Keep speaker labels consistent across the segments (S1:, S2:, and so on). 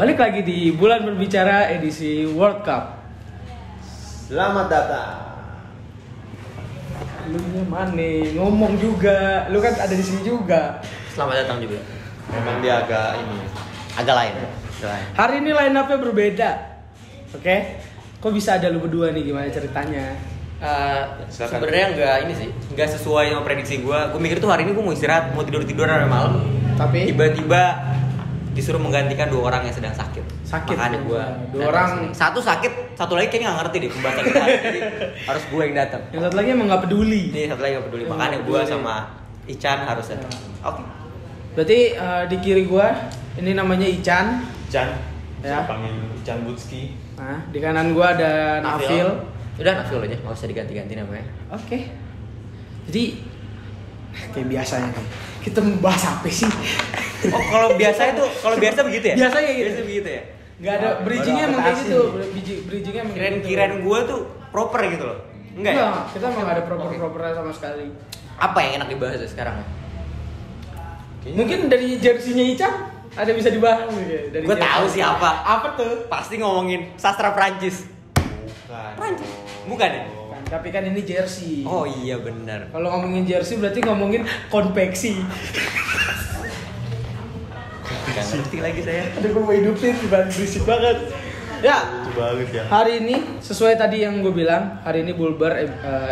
S1: Balik lagi di Bulan Berbicara edisi World Cup.
S2: Selamat datang.
S1: Lu mana ngomong juga, lu kan ada di sini juga.
S3: Selamat datang juga.
S2: Memang dia agak
S3: lain.
S1: Hari ini line up-nya berbeda. Oke? Kok bisa ada lu berdua nih, gimana ceritanya?
S3: Sebenarnya nggak sesuai sama prediksi gue. Gue mikir tuh hari ini gue mau istirahat, mau tiduran sampai malam.
S1: Tapi
S3: tiba-tiba disuruh menggantikan 2 orang yang sedang sakit.
S1: ya?
S3: Makanya gue
S1: Dua orang.
S3: satu sakit, satu lagi kayaknya nggak ngerti deh pembahasan kita. Jadi harus gue yang datang.
S1: Yang satu lagi emang nggak peduli.
S3: Ini satu lagi nggak peduli. Makanya gue sama Ican harus datang. Oke.
S1: Berarti di kiri gua ini namanya Ican.
S2: Ican.
S1: Ya.
S2: Saya panggil Ican Butski.
S1: Nah, di kanan gua ada Nafil.
S3: Udah Nafil aja, nggak usah diganti-ganti namanya.
S1: Oke. Jadi kayak biasanya nih. Kita membahas apa sih?
S3: Oh, kalau biasa begitu ya?
S1: Biasanya gitu.
S3: Biasa begitu ya?
S1: Nggak ada bridgingnya emang kayak gitu. Bridgingnya emang kayak gitu.
S3: Kirain gue tuh proper gitu loh. Enggak ya?
S1: Kita emang nggak ada proper-propernya sama sekali.
S3: Apa yang enak dibahas sekarang?
S1: Mungkin dari jersey-nya Ican ada bisa dibahas dari
S3: Gue tahu
S1: jersey.
S3: siapa.
S1: Apa tuh?
S3: Pasti ngomongin sastra Prancis.
S2: Bukan.
S3: Prancis. Bukan ya?
S1: Kan, tapi kan ini jersey.
S3: Oh iya benar.
S1: Kalau ngomongin jersey berarti ngomongin konveksi.
S3: Gak ngerti lagi saya.
S1: Aduh, gue mau hidupin, berisik banget. Ya,
S2: Itu banget ya.
S1: hari ini sesuai tadi yang gue bilang, hari ini Bulbar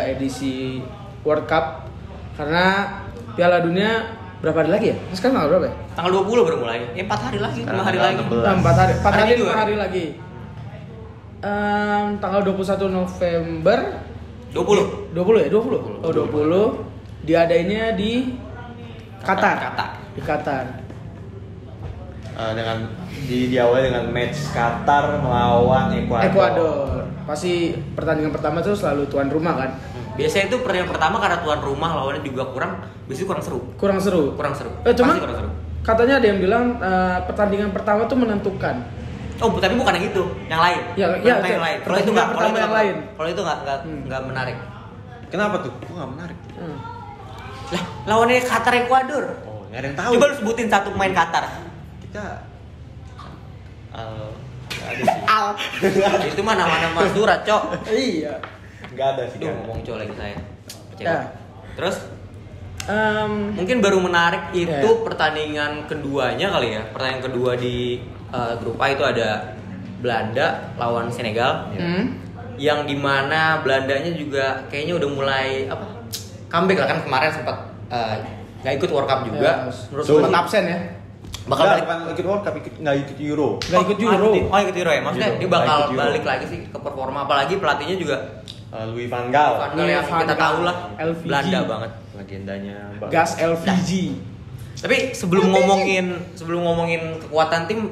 S1: edisi World Cup. Karena Piala Dunia berapa hari lagi ya? Sekarang tanggal berapa ya?
S3: Tanggal 20 baru mulai. 4 hari lagi, 5 hari lagi.
S1: 4 hari, 4 hari,
S3: Hari ini
S1: 5 hari lagi. Tanggal 21 November
S3: 20.
S1: 20 ya? 20? Oh 20 diadainnya di Qatar. Di Qatar.
S2: Dengan diawali dengan match Qatar melawan
S1: Ekuador. Pasti pertandingan pertama tuh selalu tuan rumah kan?
S3: Biasanya itu pertandingan pertama karena tuan rumah lawannya juga biasanya kurang seru.
S1: Kurang seru. Cuman
S3: Pasti kurang seru.
S1: katanya ada yang bilang pertandingan pertama tuh menentukan.
S3: Oh, tapi bukan yang itu, yang lain.
S1: Ya,
S3: yang lain. Kalau itu nggak,
S1: pertama yang lain.
S3: Kalau itu nggak menarik.
S2: Kenapa tuh? Kok nggak menarik?
S3: Lah, lawannya Qatar Ekuador.
S2: Oh, nggak ada yang tahu.
S3: Coba lu sebutin satu pemain Qatar.
S2: Kita nggak ada sih.
S3: Itu mah nama-nama surat, Cok.
S1: Iya.
S2: Nggak ada sih.
S3: Duh,
S2: kan.
S3: ngomong Cok lagi saya.
S1: Ya.
S3: Terus mungkin baru menarik itu
S1: Ya.
S3: pertandingan keduanya kali ya. Pertandingan kedua di grup A itu ada Belanda lawan Senegal. Yang dimana Belandanya juga kayaknya udah mulai comeback lah, kan kemarin sempat nggak ikut World Cup juga.
S1: Ya,
S3: Menurut
S2: so,
S3: gue
S1: sempat absen ya.
S3: bakal balik.
S2: Bukan ikut World Cup, nggak ikut Euro.
S1: Nggak ikut Euro.
S3: Ikut Euro ya. Maksudnya
S2: Euro.
S3: dia bakal
S2: Nggak ikut Euro.
S3: balik lagi sih ke performa, apalagi pelatihnya juga
S2: Louis van Gaal.
S3: Van Gaal yang
S1: Van
S3: kita
S1: Gaal.
S3: tahu lah,
S1: LVG.
S3: Belanda banget.
S2: Legendanya.
S1: Gas LVG.
S3: Tapi sebelum ngomongin kekuatan tim,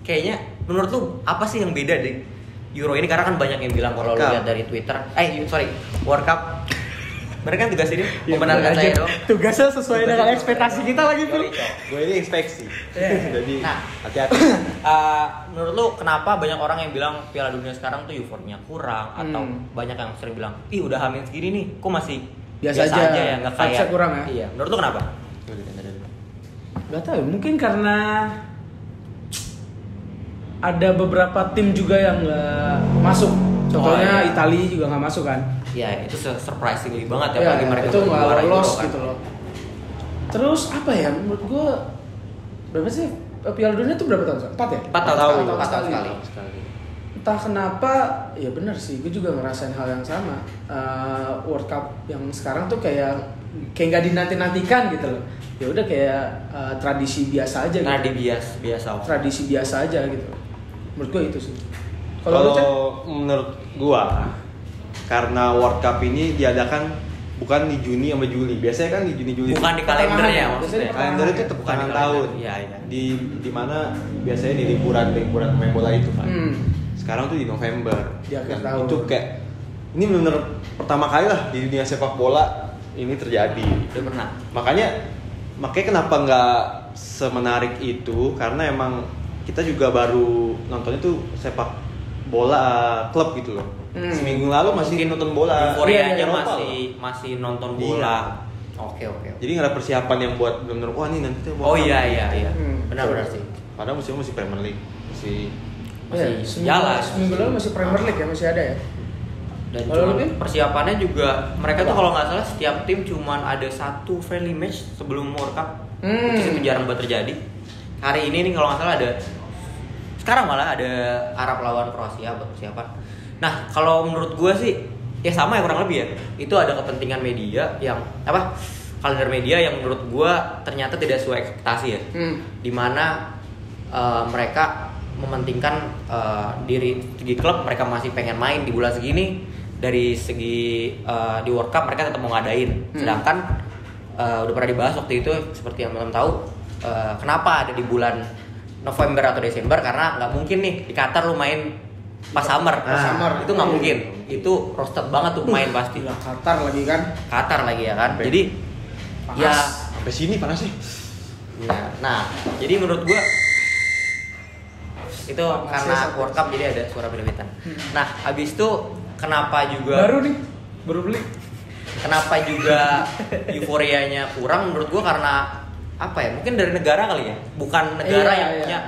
S3: kayaknya menurut lu apa sih yang beda di Euro ini? Karena kan banyak yang bilang kalau lu
S2: Cup.
S3: lihat dari Twitter, World Cup. Mereka kan tugas ini
S1: Ya,
S3: membenarkan
S1: bener
S3: saya
S1: aja.
S3: dong.
S1: Tugasnya sesuai dengan ekspektasi kita lagi tuh.
S2: Gue ini inspeksi. Jadi
S3: Nah.
S2: hati-hati.
S3: Menurut lu kenapa banyak orang yang bilang Piala Dunia sekarang tuh euforinya kurang, atau banyak yang sering bilang, ih udah hamil segini nih, kok masih
S1: Biasa aja.
S3: ya, nggak kayak.
S1: Vibes-nya kurang ya?
S3: Iya, menurut lu kenapa?
S1: Gak tahu, mungkin karena ada beberapa tim juga yang nggak masuk. Contohnya
S3: iya.
S1: Italia juga nggak masuk kan?
S3: Ya itu surprisingly banget ya,
S1: Ya,
S3: apalagi mereka
S1: itu nggak
S3: juara
S1: lolos
S3: Euro kan.
S1: gitu loh. Terus apa ya? Menurut gue berapa sih Piala Dunia itu berapa tahun? 4 ya?
S3: 4 tahun sekali.
S1: 4 tahun
S3: sekali.
S1: Entah kenapa, ya benar sih, gue juga ngerasain hal yang sama. World Cup yang sekarang tuh kayak nggak dinanti-nantikan gitu loh. Ya udah kayak tradisi biasa aja.
S3: Biasa.
S1: Tradisi biasa aja gitu. Menurut gue itu sih. Kalau lu, Cek?
S2: Kalau menurut gua, karena World Cup ini diadakan bukan di Juni sama Juli. Biasanya kan di Juni-Juli.
S3: Bukan di kalendernya
S1: Biasanya
S3: maksudnya.
S2: Kalender itu
S3: Bukan
S2: tepukan
S3: di
S2: tahun.
S3: kalender. Iya.
S2: Di mana biasanya di liburan pemain bola itu kan. Sekarang tuh di November.
S1: Di akhir
S2: Dan
S1: tahun.
S2: itu kayak ini benar pertama kali lah di dunia sepak bola ini terjadi.
S3: Udah pernah.
S2: Makanya kenapa nggak semenarik itu, karena emang kita juga baru nonton itu sepak bola klub gitu loh. Seminggu lalu masih nonton bola.
S3: Euforianya
S2: Eropa
S3: masih nonton
S2: Iya.
S3: bola. Oke.
S2: Jadi nggak ada persiapan yang buat benar-benar wah nih nanti
S3: Oh iya.
S1: Hmm.
S3: Benar sih.
S2: Padahal musim masih Premier League, masih
S3: jalan.
S1: Seminggu lalu masih Premier League ya, masih ada ya.
S3: Dan persiapannya juga mereka tuh kalau nggak salah setiap tim cuman ada satu friendly match sebelum World Cup. Itu jarang banget terjadi. Hari ini nih kalau nggak salah sekarang malah ada Arab lawan Kroasia buat persiapan. Nah kalau menurut gue sih ya sama ya kurang lebih ya. Itu ada kepentingan media yang kalender media yang menurut gue ternyata tidak sesuai ekspektasi ya. Dimana mereka mementingkan diri segi klub, mereka masih pengen main di bulan segini. Dari segi di World Cup mereka tetap mau ngadain. Sedangkan udah pernah dibahas waktu itu seperti yang teman-teman tahu, kenapa ada di bulan November atau Desember, karena nggak mungkin nih di Qatar lu main pas summer. Itu nggak mungkin. Itu roasted banget tuh main pasti.
S1: Qatar lagi ya kan.
S3: Jadi
S1: panas.
S3: Ya
S2: sampai sini panas sih.
S3: Ya, nah jadi menurut gua itu karena World Cup jadi ada suara beda-beda. Nah habis itu kenapa juga
S1: baru beli. Kenapa
S3: juga euforianya kurang menurut gua karena apa ya? Mungkin dari negara kali ya. Bukan negara yang punya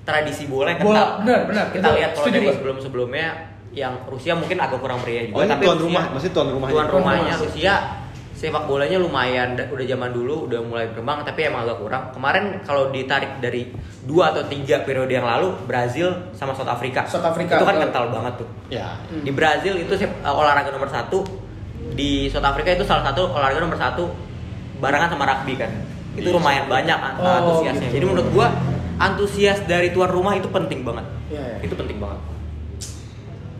S3: tradisi bola yang kental.
S1: Benar.
S3: Kita lihat kalau dari sebelum-sebelumnya yang Rusia mungkin agak kurang meriah juga,
S2: tapi tuan rumah, maksudnya tuan rumahnya
S3: Rusia sepak bolanya lumayan, udah zaman dulu udah mulai berkembang tapi emang agak kurang. Kemarin kalau ditarik dari 2 atau 3 periode yang lalu, Brazil sama South Africa itu kan kental banget tuh
S2: ya.
S3: Di Brazil itu olahraga nomor 1, di South Africa itu salah satu olahraga nomor 1 barengan sama rugby kan. Itu lumayan banyak antusiasnya gitu. Jadi menurut gua antusias dari tuan rumah itu penting banget. Itu penting banget.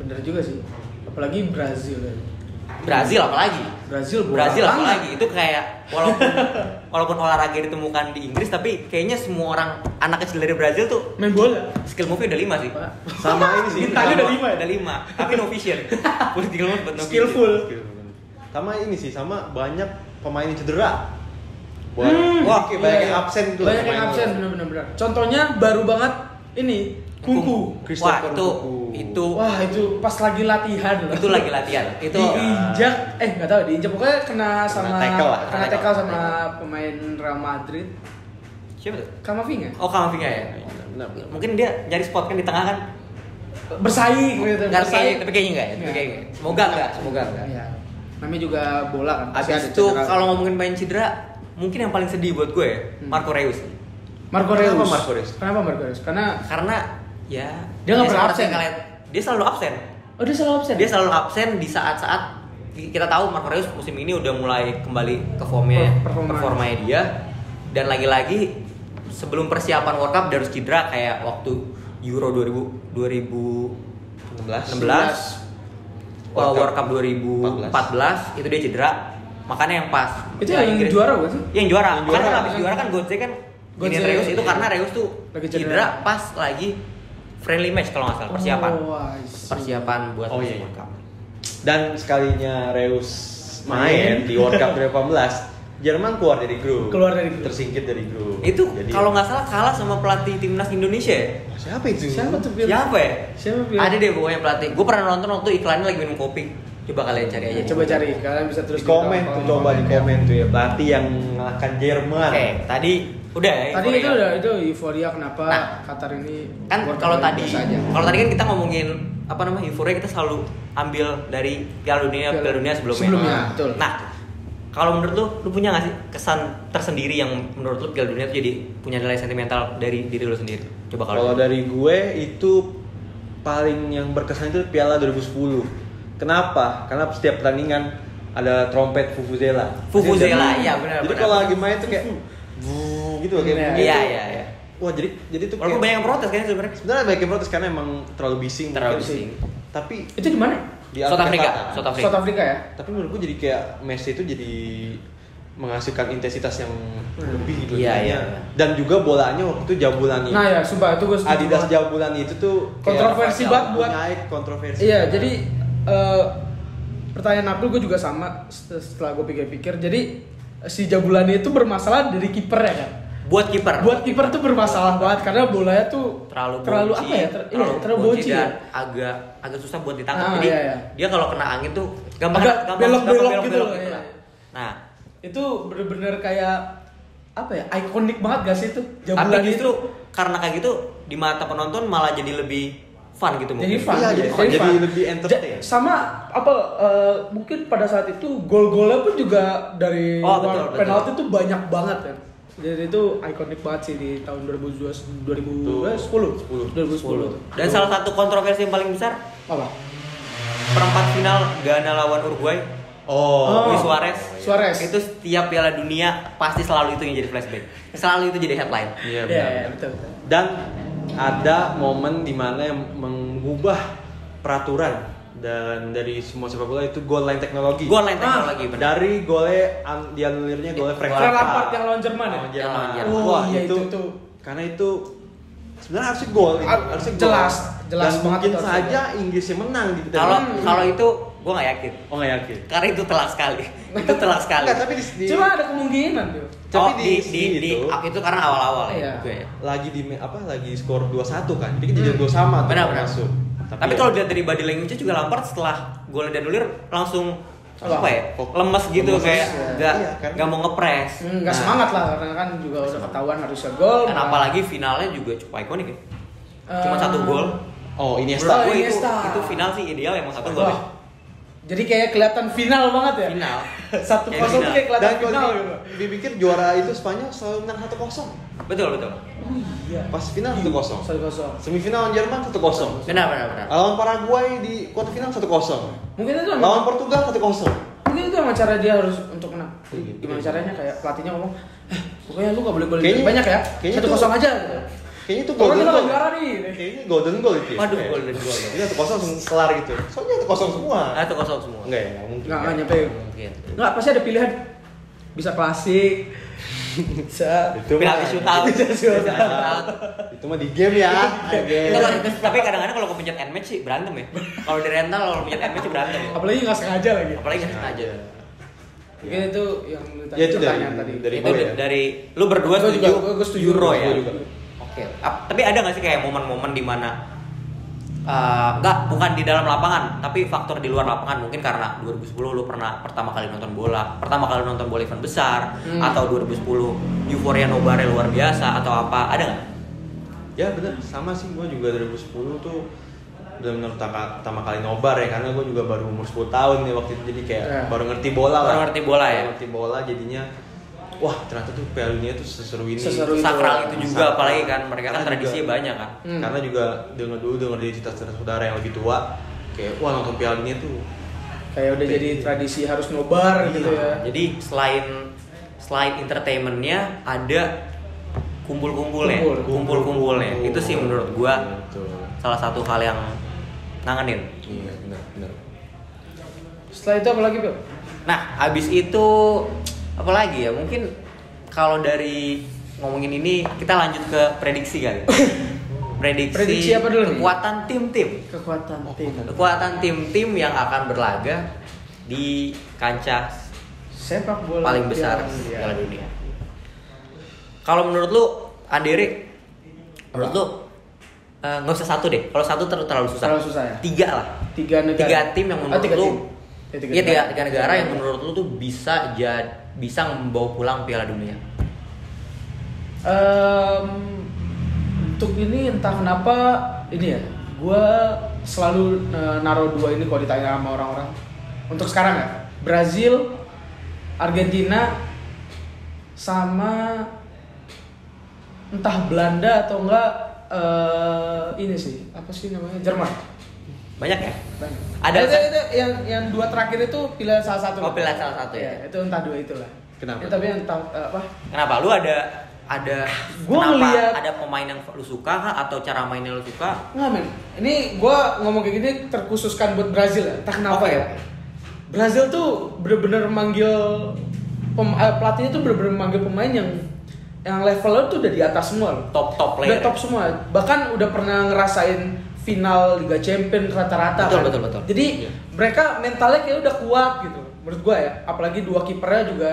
S1: Bener juga sih, apalagi Brazil
S3: apalagi itu kayak walaupun olahraga ditemukan di Inggris tapi kayaknya semua orang anak kecil dari Brazil tuh
S1: main bola.
S3: Skill move-nya udah 5 sih.
S2: Sama ini sih.
S1: Bintangnya
S3: udah 5. Tapi no vision. Skill move but no
S1: skillful.
S2: Sama ini sih, sama banyak pemain yang cedera. Banyak yang absen tuh.
S1: Banyak yang absen benar. Contohnya baru banget ini Kunku.
S3: Wah,
S1: itu pas lagi latihan loh.
S3: Itu lagi latihan. Itu
S1: diinjak, enggak tahu diinjak, pokoknya kena tackle sama pemain Real Madrid.
S3: Siapa tuh?
S1: Camavinga.
S3: Oh, Camavinga ya.
S2: Benar.
S3: Mungkin dia nyari spot kan di tengah kan.
S1: Bersaing gitu.
S3: Tapi kayaknya enggak ya. Semoga enggak.
S1: Iya. Namanya juga bola kan.
S3: Habis itu kalau ngomongin main cedera, mungkin yang paling sedih buat gue ya, Marco Reus. Kenapa Marco Reus? Karena ya
S1: dia nggak pernah absen.
S3: Dia selalu absen. Dia selalu absen di saat-saat kita tahu Marco Reus musim ini udah mulai kembali ke performanya dia. Dan lagi-lagi sebelum persiapan World Cup dia harus cedera kayak waktu Euro 2016, World Cup 2014 itu dia cedera. Makanya yang pas
S1: itu yang juara bukan sih?
S3: Yang juara. Karena habis juara kan Götze kan gini Reus itu karena Reus tuh cedera pas lagi friendly match kalau nggak salah persiapan buat World Cup.
S2: Dan sekalinya Reus main di World Cup 2018, Jerman keluar dari grup. Tersingkir dari grup.
S3: Itu kalau nggak salah kalah sama pelatih timnas Indonesia ya.
S2: Siapa itu?
S1: Siapa
S3: ya? Ada deh pokoknya pelatih. Gue pernah nonton waktu iklannya lagi minum kopi. Coba kalian cari aja.
S1: Kalian bisa terus
S2: di komen tuh, di komen tuh ya pelatih yang mengalahkan Jerman.
S3: Oke, tadi udah ya.
S1: Tadi itu euforia kenapa Qatar ini
S3: kan kalau tadi kan kita ngomongin euforia kita selalu ambil dari Piala Dunia sebelumnya.
S1: Betul.
S3: Nah, kalau menurut lu punya nggak sih kesan tersendiri yang menurut lu Piala Dunia itu jadi punya nilai sentimental dari diri lu sendiri? Coba
S2: kalau dari gue itu paling yang berkesan itu Piala 2010. Kenapa? Karena setiap pertandingan ada trompet Vuvuzela,
S3: iya benar.
S2: Jadi kalau lagi main tuh kayak gitu kayak
S3: Iya.
S2: Wah, jadi tuh
S3: walaupun banyak yang protes kan sebenarnya.
S2: Sebenarnya banyak yang protes karena emang terlalu bising. Tapi
S1: itu di mana?
S2: Di
S3: South Africa
S2: ya. Tapi menurutku jadi kayak Messi itu jadi menghasilkan intensitas yang lebih gitu.
S3: Iya.
S2: Dan juga bolanya waktu itu Jabulani.
S1: Nah ya, sumpah itu gue setuju.
S2: Adidas Jabulani itu tuh
S1: kontroversi banget buat
S2: kontroversi.
S1: Iya, jadi pertanyaan Abdul gue juga sama setelah gue pikir-pikir. Jadi si Jabulani itu bermasalah dari kiper ya kan?
S3: Buat kiper
S1: tuh bermasalah banget karena bolanya tuh terlalu
S3: bonci,
S1: apa ya? Terlalu bonci
S3: dan
S1: ya?
S3: agak susah buat ditangkap. Jadi dia kalau kena angin tuh gampang
S1: belok-belok gitu.
S3: Nah,
S1: itu bener-bener kayak apa ya, ikonik banget gak sih itu?
S3: Tapi justru karena kayak gitu di mata penonton malah jadi lebih fun gitu mungkin.
S1: Jadi fun,
S2: Iya, jadi
S1: fun.
S2: lebih entertain.
S1: Sama apa mungkin pada saat itu gol-golnya pun juga dari
S3: betul.
S1: penalti itu banyak banget kan. Jadi itu ikonik banget sih di tahun 2010.
S3: Dan salah satu kontroversi yang paling besar
S1: Apa?
S3: perempat final Ghana lawan Uruguay. Luis Suarez. Itu setiap Piala Dunia pasti selalu itu yang jadi flashback. Selalu itu jadi headline.
S2: Iya,
S1: betul.
S2: Dan ada momen dimana yang mengubah peraturan dan dari semua sepak bola itu goal line teknologi.
S3: Benar.
S2: Dari golnya dianulirnya golnya Frank
S1: Lampard yang lawan Jerman ya?
S3: Jerman.
S1: Oh,
S2: Wah,
S1: iya, itu.
S2: Karena itu sebenarnya harusnya gol, harusnya
S1: jelas
S2: dan
S1: banget
S2: mungkin
S1: itu
S2: saja Inggris yang menang di
S3: Kalau itu gue nggak yakin.
S2: Oh, nggak yakin.
S3: Karena itu telak sekali.
S2: Enggak, tapi
S1: cuma ada kemungkinan tuh.
S2: Tapi
S3: itu karena awal-awal
S1: Iya.
S3: ya.
S2: Lagi lagi skor 2-1 kan. Jadi jadi 2 sama tuh
S3: Benar.
S2: masuk.
S3: Tapi kalau dilihat dari body language juga Lampard setelah golnya dianulir langsung apa ya? Lemes gitu kayak nggak mau ngepres.
S1: Nggak semangat lah karena kan juga udah ketahuan harusnya gol.
S3: Dan apalagi finalnya juga cukup ikonik ya. Cuma 1 gol.
S2: Oh, Iniesta.
S3: Itu final sih ideal emang 1 gol. Ya.
S1: Jadi kayak kelihatan final banget ya.
S3: Final.
S1: 1-0 tuh kayak kelihatan
S2: Dan
S1: final
S2: kalau
S1: gitu.
S2: dipikir juara itu Spanyol selalu menang 1-0.
S3: Betul.
S1: Oh iya.
S2: Pas final 1-0.
S1: 1-0.
S2: Semifinal lawan Jerman 1-0.
S3: Benar.
S2: Lawan Paraguay di quarter final 1-0.
S1: Mungkin itu
S2: Lawan Portugal 1-0.
S1: mungkin itu emang cara dia harus untuk menang. Gimana caranya kayak pelatihnya ngomong, pokoknya lu gak boleh golin banyak ya. 1-0 aja gitu.
S2: Kayaknya itu
S1: Golden
S2: golden goal.
S1: Juara nih.
S2: Kayaknya golden goal itu.
S3: Waduh, golden goal.
S2: Ini 1-0 langsung kelar gitu. Soalnya 1-0 semua.
S3: 1-0 semua.
S2: Enggak ya, enggak mungkin.
S1: Nggak nyampe.
S3: Mungkin.
S1: Nggak, pasti ada pilihan. Bisa klasik. Bisa
S3: Penalti shootout.
S2: Itu mah di game ya.
S3: Tapi kadang-kadang kalau kepencet end match sih berantem ya. Kalau di rental kalau kepencet end match sih berantem ya.
S1: apalagi nggak sengaja lagi.
S3: Apalagi nggak sengaja.
S1: Mungkin itu yang
S2: Ya itu
S1: pertanyaan tadi.
S2: dari
S3: Itu dari lu berdua
S1: Gua
S3: setuju
S1: juga, gua setuju.
S3: Euro ya.
S2: Gua juga.
S3: Oke. Tapi ada nggak sih kayak momen-momen di mana bukan di dalam lapangan, tapi faktor di luar lapangan mungkin karena 2010 lu pernah pertama kali nonton bola event besar, atau 2010 euforia nobar luar biasa atau apa, ada nggak?
S2: Ya benar, sama sih gue juga 2010 tuh benar-benar pertama kali nobar ya, karena gue juga baru umur 10 tahun nih waktu itu, jadi kayak baru ngerti bola lah.
S3: Baru ngerti bola ya.
S2: Ngerti bola jadinya wah ternyata tuh Piala Dunia tuh seseru ini.
S3: Sakral itu juga,
S2: Sakral.
S3: apalagi kan mereka kan
S2: Karena
S3: tradisinya
S2: juga-
S3: banyak kan.
S2: Karena juga denger dari cerita-cerita saudara yang lebih tua, kayak wah nonton Piala Dunia tuh
S1: Kayak udah jadi tradisi harus nobar gitu ya.
S3: Jadi selain entertainmentnya ada kumpul-kumpulnya. Itu sih menurut gua
S2: betul.
S3: salah satu hal yang ngangenin.
S2: Iya benar.
S1: Setelah itu apa lagi, Bro?
S3: Nah, abis itu apa lagi ya? Mungkin kalau dari ngomongin ini kita lanjut ke prediksi kali.
S1: Prediksi apa dulu nih?
S3: Kekuatan tim-tim. Kekuatan tim-tim yang akan berlaga di kancah
S1: Sepak bola
S3: paling besar
S1: Piala
S3: Piala Dunia. Kalau menurut lu, Anderik, menurut lu nggak usah satu deh. Kalau satu terlalu susah.
S1: Terlalu susah ya?
S3: 3 lah.
S1: 3 negara.
S3: 3 tim yang menurut
S1: tiga
S3: lu,
S1: tim.
S3: iya 3 negara yang menurut lu tuh bisa membawa pulang Piala Dunia.
S1: Untuk ini entah kenapa ini ya, gue selalu naruh 2 ini kalau ditanya sama orang-orang. Untuk sekarang ya, Brazil, Argentina, sama entah Belanda atau enggak ini sih, apa sih namanya, Jerman.
S3: Banyak ya?
S1: Banyak.
S3: Ada
S1: itu yang 2 terakhir itu pilihan salah satu.
S3: Oh, pilihan salah satu ya.
S1: Itu entah 2 itulah.
S2: Kenapa?
S1: Tapi entah apa?
S3: Kenapa? Lu ada
S1: Gua
S3: kenapa
S1: ngeliat-
S3: ada pemain yang lu suka kah atau cara mainnya lu suka?
S1: Nggak men, ini gue ngomong kayak gini terkhususkan buat Brazil ya, entah kenapa
S3: Oke.
S1: ya. Brazil tuh bener-bener manggil pelatihnya tuh bener-bener manggil pemain yang levelnya tuh udah di atas semua loh.
S3: Top
S1: Udah
S3: player.
S1: top semua, bahkan udah pernah ngerasain final Liga Champions rata-rata.
S3: Betul.
S1: Jadi mereka mentalnya kayak udah kuat gitu, menurut gue ya. Apalagi 2 kipernya juga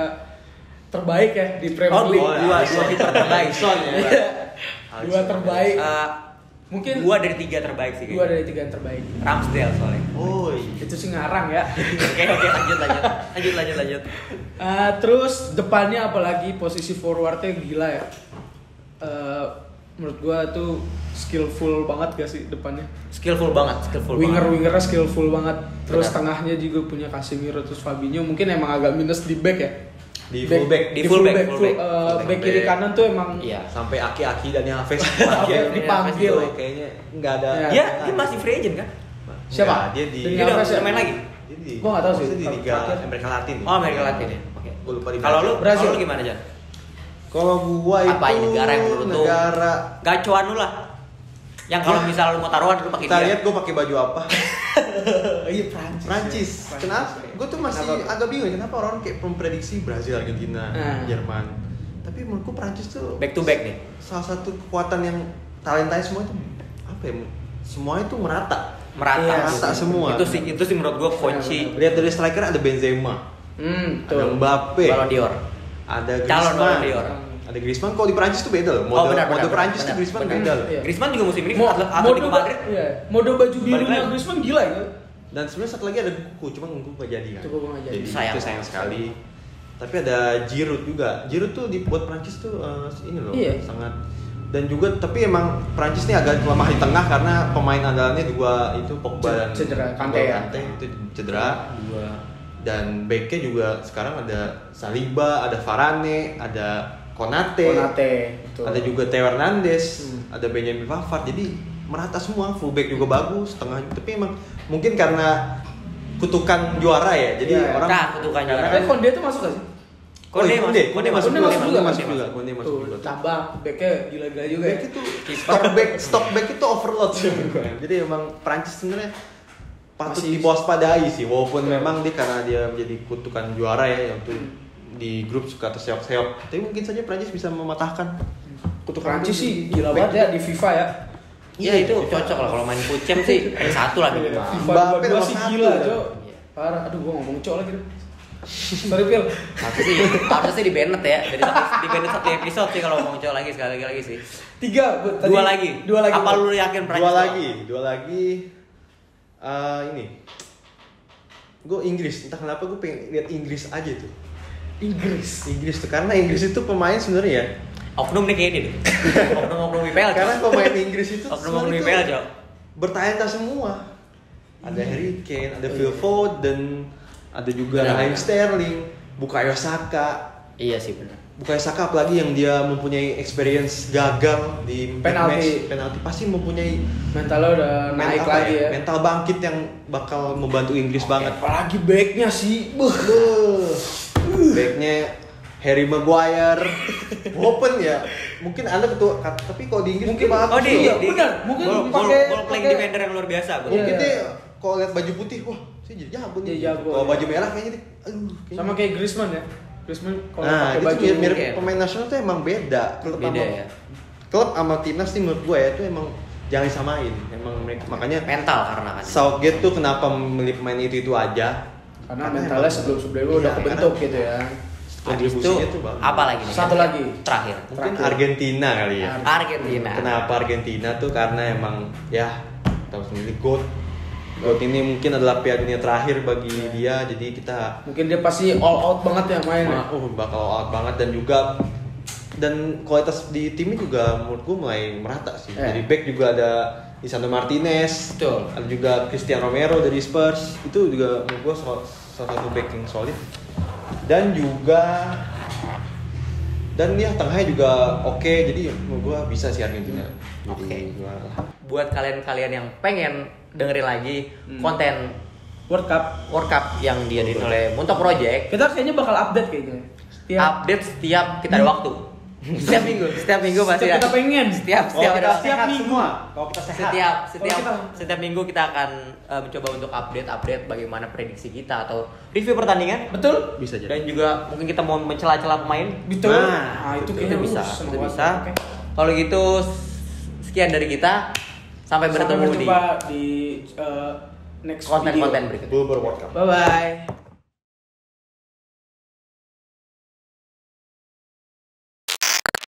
S1: terbaik ya di Premier League.
S3: Dua kiper terbaik.
S2: Son ya.
S1: 2 terbaik. Mungkin
S3: 2 dari 3 terbaik sih.
S1: 2 dari 3 yang terbaik.
S3: Ramsdale soalnya.
S2: Oh iya.
S1: Itu sih ngarang ya.
S3: Oke, lanjut.
S1: Terus depannya apalagi posisi forwardnya gila ya. Menurut gua tuh skillful banget gak sih depannya.
S3: Skillful banget.
S1: Wingernya skillful banget. Terus
S3: Benar.
S1: tengahnya juga punya Casemiro terus Fabinho. Mungkin emang agak minus di back ya.
S2: Di fullback.
S3: Di fullback.
S1: Back kiri kanan tuh emang
S3: Iya.
S2: Sampai aki-aki dan yang Hafiz
S1: dipanggil.
S2: kayaknya nggak ada.
S1: Ya.
S3: Dia masih free agent kan?
S1: Siapa?
S2: Dia di.
S1: Dani
S3: Dia udah
S1: Alves ya?
S3: main lagi.
S2: Dia di.
S1: Gua nggak tahu sih.
S2: Maksudnya di Liga Amerika Latin.
S3: Oh, Amerika Latin ya. Oke.
S2: Gua lupa di.
S3: Kalau lu
S1: Brazil.
S3: kalau lu gimana aja?
S2: Kalau gua
S3: Apa
S2: itu
S3: negara yang menurut lu?
S2: negara.
S3: Gacuan lu lah. Yang kalau
S2: Ya.
S3: misal lu mau taruhan lu pakai
S2: Kita
S3: dia.
S2: lihat gua pakai baju apa.
S1: Iya Prancis.
S2: Prancis. Kenapa? Gue tuh masih
S1: Kenapa?
S2: agak bingung kenapa orang kayak memprediksi Brazil, Argentina, Jerman. Tapi menurutku Prancis tuh
S3: Back to back nih.
S2: salah satu kekuatan yang talentanya semua itu apa ya? Semuanya tuh merata.
S3: Merata.
S1: Iya,
S2: Merata semua.
S3: Itu sih menurut gua kunci
S2: Lihat dari striker ada Benzema, ada
S1: Tuh.
S2: Mbappe,
S3: Ballon d'Or.
S2: ada
S3: Calon Ballon
S2: Griezmann.
S3: d'Or.
S2: Ada Griezmann. Kalau di Prancis tuh beda loh. Mode Prancis tuh Griezmann beda loh.
S1: Iya.
S3: Griezmann juga musim ini
S1: Mode
S3: Atletico Madrid.
S1: iya. Mode baju birunya
S3: lagi.
S1: Griezmann gila ya.
S2: Dan sebenarnya satu lagi ada Guku, cuma Guku gak jadi kan.
S1: Guku nggak jadi.
S3: Sayang.
S2: Itu sayang sekali. Tapi ada Giroud juga. Giroud tuh dibuat Prancis tuh ini loh,
S1: Iya.
S2: sangat. Dan juga tapi emang Prancis nih agak lemah di tengah karena pemain andalannya dua itu Pogba dan
S1: Cedera, Kante ya.
S2: itu cedera.
S3: Dua.
S2: Dan backnya juga sekarang ada Saliba, ada Varane, ada Konate,
S1: betul.
S2: ada juga Theo Hernandez, ada Benjamin Pavard. Jadi merata semua, fullback juga bagus, tengah. Tapi emang mungkin karena kutukan juara ya, jadi
S1: Iya.
S2: orang.
S3: Nah, kutukan juara.
S1: Tapi Konde tuh masuk gak sih?
S3: Konde masuk
S2: Konde
S1: Konde
S2: masuk
S1: masuk juga.
S2: Konde masuk
S1: Tuh,
S2: juga.
S1: tambah backnya gila-gila juga ya.
S2: Back itu stock back itu overload sih. Jadi emang Prancis sebenarnya patut
S1: Masih-
S2: diwaspadai sih, walaupun memang dia karena dia menjadi kutukan juara ya, yaitu di grup suka terseok-seok. Tapi mungkin saja Prancis bisa mematahkan kutukan
S1: Prancis
S2: itu
S1: sih
S2: di
S1: gila
S2: back.
S1: banget ya di FIFA ya.
S3: Iya itu cocok lah kalau main Pucem sih rank 1 lah minimal.
S1: FIFA
S2: Mbappe
S1: 22
S2: nomor
S1: sih
S2: 1
S1: gila,
S2: ya.
S1: Cok. Parah. Aduh, gua ngomong Cok lagi deh. Sorry, Phil.
S3: Harusnya sih di Bennett ya. Di Bennett satu episode sih kalau mau coba lagi sekali lagi sih.
S1: 3 buat tadi.
S3: 2 lagi. Apa
S1: Bro.
S3: lu yakin Prancis?
S2: Dua lagi. Ini. Gue Inggris, entah kenapa gue pengen lihat Inggris aja tuh. Inggris tuh karena Inggris itu pemain sebenarnya ya.
S3: Oknum nih kayak ini deh. Oknum IPL.
S2: Karena pemain Inggris itu
S3: Oknum
S2: sebenarnya
S3: IPL,
S2: tuh
S3: Cok.
S2: bertalenta semua. Ada Harry Kane, ada Phil Foden, ada juga
S3: Benar.
S2: Raheem Sterling, Bukayo Saka.
S3: Iya sih benar.
S2: Bukayo Saka apalagi yang dia mempunyai experience gagal di
S1: Penalti.
S2: penalti pasti mempunyai
S1: Mentalnya udah naik
S2: mental
S1: lagi ya.
S2: mental bangkit yang bakal membantu Inggris banget.
S1: Apalagi backnya sih.
S2: Backnya Harry Maguire, open ya. Mungkin Anda ketua, tapi kalau di Inggris
S1: Mungkin-
S2: bagus
S3: Oh
S2: tuh.
S1: iya, benar. Mungkin pakai-
S3: ball playing
S1: pakai-
S3: defender yang luar biasa.
S2: Mungkin
S1: Iya.
S2: dia kalau lihat baju putih, wah, saya jadi jago nih.
S1: Jadi jago,
S2: Kalau
S1: iya.
S2: baju merah kayaknya dia, aduh. Kayaknya.
S1: Sama kayak Griezmann ya. Griezmann kalau
S2: Nah,
S1: pakai
S2: itu
S1: baju
S2: mirip
S3: iya.
S2: pemain nasional tuh emang beda. Klub
S3: Beda
S2: sama-
S3: ya.
S2: Klub sama timnas sih menurut gue ya itu emang jangan disamain. Emang mereka makanya
S3: Mental karena kan.
S2: Southgate tuh kenapa memilih pemain itu aja?
S1: karena mentalnya sebelum-sebelumnya udah
S2: Iya,
S1: kebentuk
S2: karena-
S1: gitu ya.
S3: Habis itu
S2: kontribusinya tuh bagus.
S3: apa lagi nih?
S1: Satu lagi.
S3: Terakhir.
S2: Mungkin
S1: Terakhir.
S2: Argentina kali ya.
S3: Argentina.
S2: Kenapa Argentina tuh karena emang ya tahu sendiri GOAT ini mungkin adalah Piala Dunia terakhir bagi dia, jadi kita
S1: Mungkin dia pasti all out banget ya main ya.
S2: bakal out banget dan kualitas di timnya juga menurutku mulai merata sih. Dari back juga ada Lisandro Martinez,
S1: Betul.
S2: ada juga Cristiano Romero dari Spurs, itu juga menurut gua salah satu back yang solid. Dan juga ya tengahnya juga oke, jadi menurut gua bisa sih Argentina.
S3: Oke.
S2: Jadi juara.
S3: Buat kalian-kalian yang pengen dengerin lagi konten
S1: World Cup.
S3: World Cup yang diadain oleh Muntok Project,
S1: Kita kayaknya bakal update kayaknya.
S3: update setiap kita ada waktu. Setiap minggu pasti
S1: Setiap kita pengen.
S3: Setiap
S2: Kalau kita
S3: ada
S2: sehat
S1: minggu.
S2: semua, kalau kita sehat.
S3: setiap minggu kita akan mencoba untuk update bagaimana prediksi kita atau review pertandingan.
S1: Betul?
S2: Bisa jadi.
S3: Dan juga mungkin kita mau mencela-cela pemain.
S1: Betul.
S2: Nah,
S1: itu
S3: Itu
S1: kayaknya
S3: bisa,
S1: seneng
S3: itu
S1: banget.
S3: bisa.
S1: Oke.
S3: Kalau gitu sekian dari kita. Sampai bertemu di
S1: berjumpa di next
S3: konten-konten
S1: video.
S3: berikutnya.
S2: Bubur World Cup.
S1: Bye bye.